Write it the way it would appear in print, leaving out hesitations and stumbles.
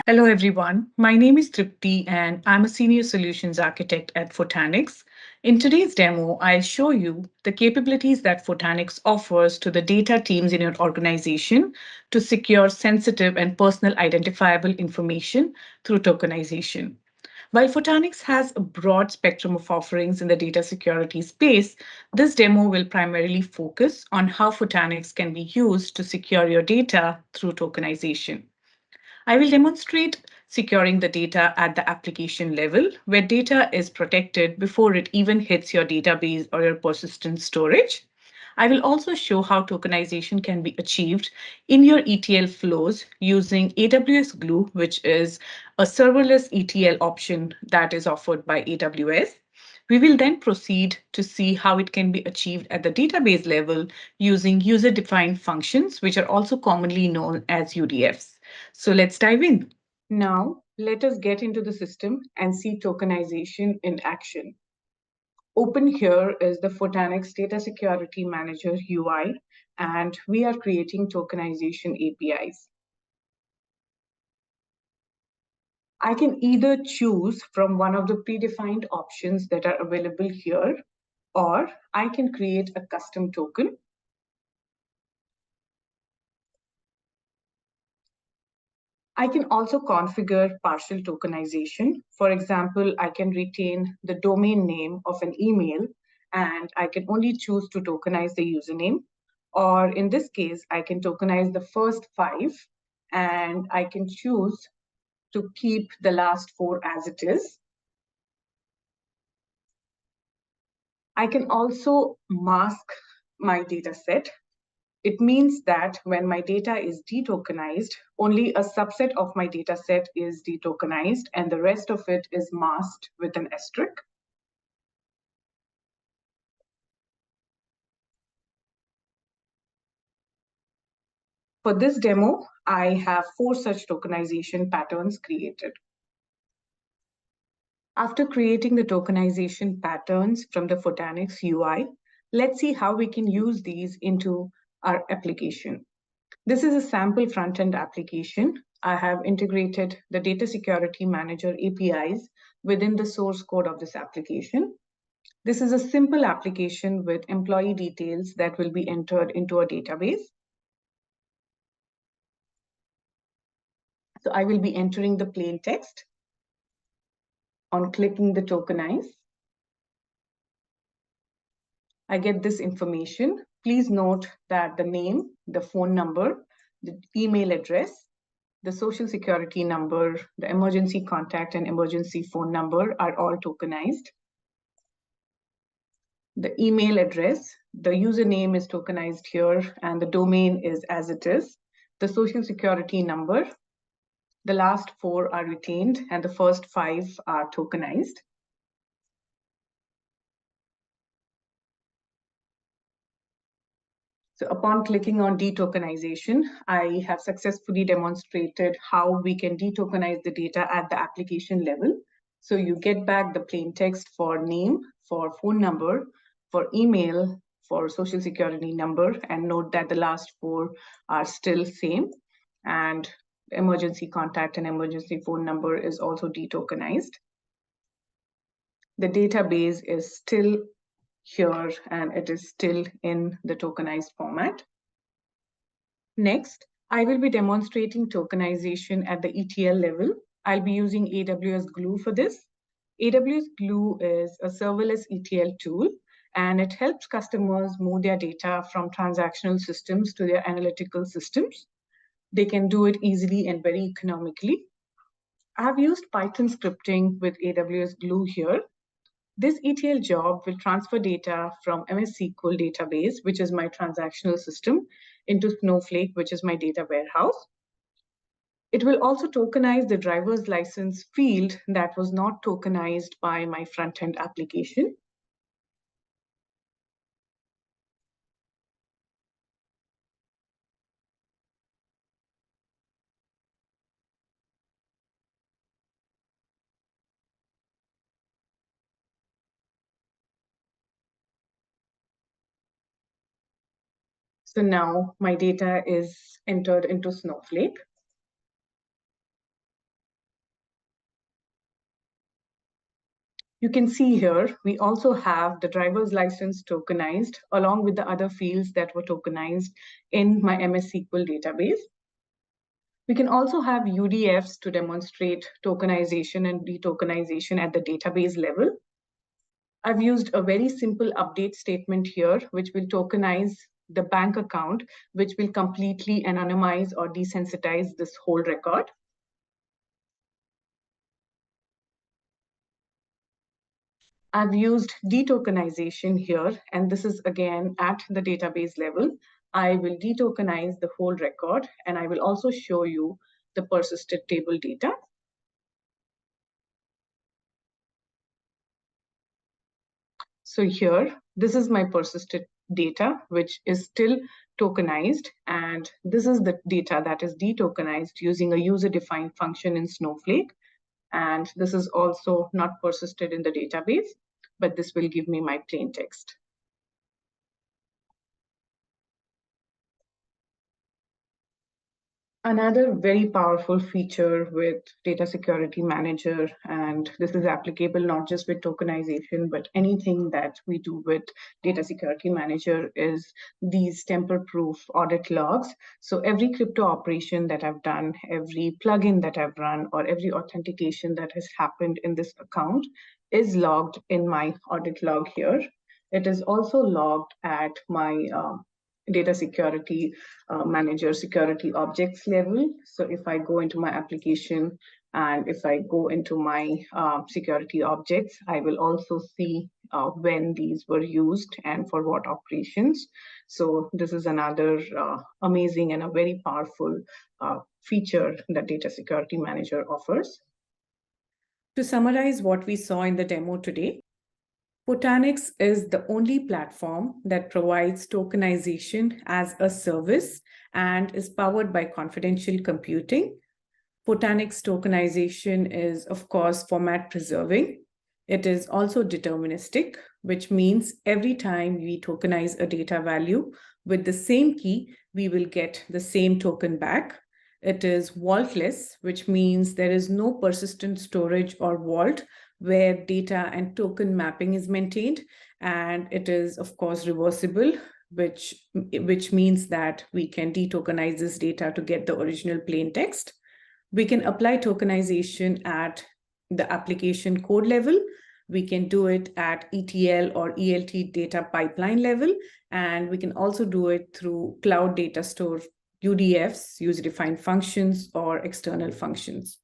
Hello, everyone. My name is Tripti, and I'm a senior solutions architect at Fortanix. In today's demo, I'll show you the capabilities that Fortanix offers to the data teams in your organization to secure sensitive and personal identifiable information through tokenization. While Fortanix has a broad spectrum of offerings in the data security space, this demo will primarily focus on how Fortanix can be used to secure your data through tokenization. I will demonstrate securing the data at the application level, where data is protected before it even hits your database or your persistent storage. I will also show how tokenization can be achieved in your ETL flows using AWS Glue, which is a serverless ETL option that is offered by AWS. We will then proceed to see how it can be achieved at the database level using user-defined functions, which are also commonly known as UDFs. So let's dive in. Now, let us get into the system and see tokenization in action. Open here is the Fortanix Data Security Manager UI, and we are creating tokenization APIs. I can either choose from one of the predefined options that are available here, or I can create a custom token. I can also configure partial tokenization. For example, I can retain the domain name of an email, and I can only choose to tokenize the username. Or in this case, I can tokenize the first five, and I can choose to keep the last four as it is. I can also mask my data set. It means that when my data is detokenized, only a subset of my data set is detokenized and the rest of it is masked with an asterisk. For this demo, I have 4 such tokenization patterns created. After creating the tokenization patterns from the Fortanix UI, let's see how we can use these into our application. This is a sample front-end application. I have integrated the Data Security Manager APIs within the source code of this application. This is a simple application with employee details that will be entered into a database. So I will be entering the plain text. On clicking the tokenize, I get this information. Please note that the name, the phone number, the email address, the social security number, the emergency contact and emergency phone number are all tokenized. The email address, the username is tokenized here and the domain is as it is. The social security number, the last 4 are retained and the first 5 are tokenized. So upon clicking on detokenization, I have successfully demonstrated how we can detokenize the data at the application level. So you get back the plain text for name, for phone number, for email, for social security number, and note that the last 4 are still same. And emergency contact and emergency phone number is also detokenized. The database is still here and it is still in the tokenized format. Next, I will be demonstrating tokenization at the ETL level. I'll be using AWS Glue for this. AWS Glue is a serverless ETL tool, and it helps customers move their data from transactional systems to their analytical systems. They can do it easily and very economically. I have used Python scripting with AWS Glue here. This ETL job will transfer data from MS SQL database, which is my transactional system, into Snowflake, which is my data warehouse. It will also tokenize the driver's license field that was not tokenized by my front-end application. So now my data is entered into Snowflake. You can see here, we also have the driver's license tokenized along with the other fields that were tokenized in my MS SQL database. We can also have UDFs to demonstrate tokenization and detokenization at the database level. I've used a very simple update statement here, which will tokenize the bank account, which will completely anonymize or desensitize this whole record. I've used detokenization here, and this is again at the database level. I will detokenize the whole record, and I will also show you the persisted table data. So here, this is my persisted data, which is still tokenized, and this is the data that is detokenized using a user-defined function in Snowflake. And this is also not persisted in the database, but this will give me my plain text. Another very powerful feature with Data Security Manager, and this is applicable not just with tokenization, but anything that we do with Data Security Manager, is these tamper-proof audit logs. So every crypto operation that I've done, every plugin that I've run, or every authentication that has happened in this account is logged in my audit log here. It is also logged at my Data Security Manager security objects level. So if I go into my application and if I go into my security objects, I will also see when these were used and for what operations. So this is another amazing and a very powerful feature that Data Security Manager offers. To summarize what we saw in the demo today, Fortanix is the only platform that provides tokenization as a service and is powered by confidential computing. Fortanix tokenization is, of course, format preserving. It is also deterministic, which means every time we tokenize a data value with the same key, we will get the same token back. It is vaultless, which means there is no persistent storage or vault where data and token mapping is maintained. And it is, of course, reversible, which means that we can detokenize this data to get the original plain text. We can apply tokenization at the application code level. We can do it at ETL or ELT data pipeline level. And we can also do it through cloud data store UDFs, user-defined functions, or external functions.